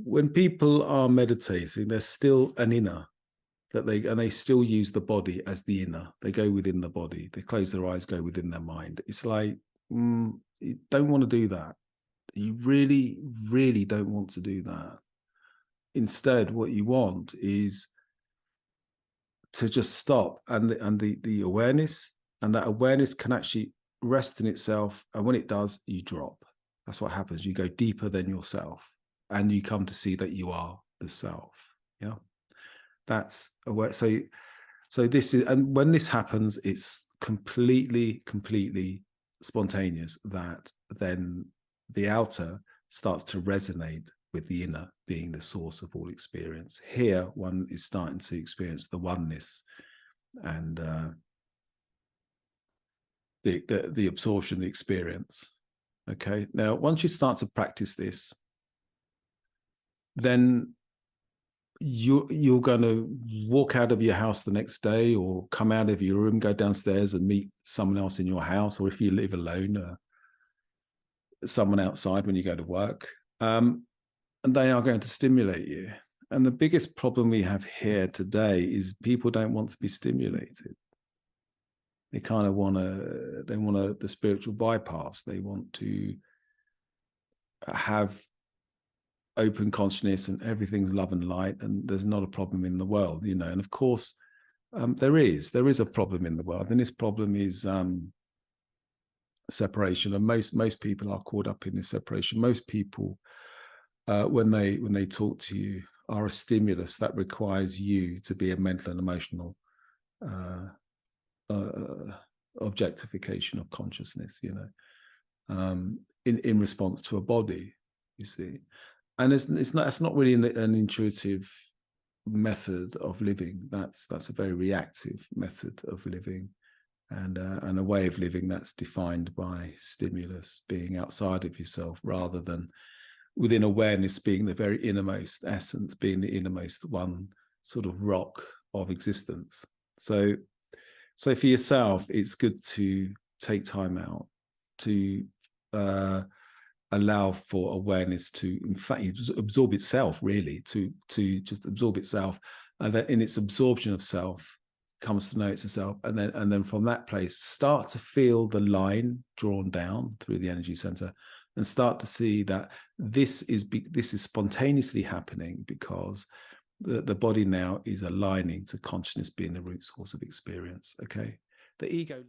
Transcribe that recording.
when people are meditating, there's still an inner they still use the body as the inner. They go within the body. They close their eyes, go within their mind. It's like, you don't want to do that. You really, really don't want to do that. Instead, what you want is to just stop, and the awareness, and that awareness can actually rest in itself. And when it does, you drop. That's what happens. You go deeper than yourself, and you come to see that you are the self. Yeah, that's aware. So this is, and when this happens, it's completely spontaneous. That then the outer starts to resonate with the inner being the source of all experience. Here, one is starting to experience the oneness and the absorption, the experience. Okay. Now, once you start to practice this, then you're going to walk out of your house the next day, or come out of your room, go downstairs and meet someone else in your house, or if you live alone, someone outside when you go to work. And they are going to stimulate you. And the biggest problem we have here today is people don't want to be stimulated. They kind of the spiritual bypass. They want to have open consciousness and everything's love and light, and there's not a problem in the world, you know. And of course, there is a problem in the world, and this problem is separation. And most people are caught up in this separation. Most people, when they talk to you, are a stimulus that requires you to be a mental and emotional objectification of consciousness, you know, in response to a body, you see. And it's not really an intuitive method of living. That's a very reactive method of living, and a way of living that's defined by stimulus being outside of yourself, rather than within awareness being the very innermost essence, being the innermost one sort of rock of existence. So for yourself, it's good to take time out to allow for awareness to, in fact, absorb itself, really, to just absorb itself, and then in its absorption of self comes to know it's a self, and then from that place start to feel the line drawn down through the energy center, and start to see that this is spontaneously happening because the body now is aligning to consciousness being the root source of experience. Okay, the ego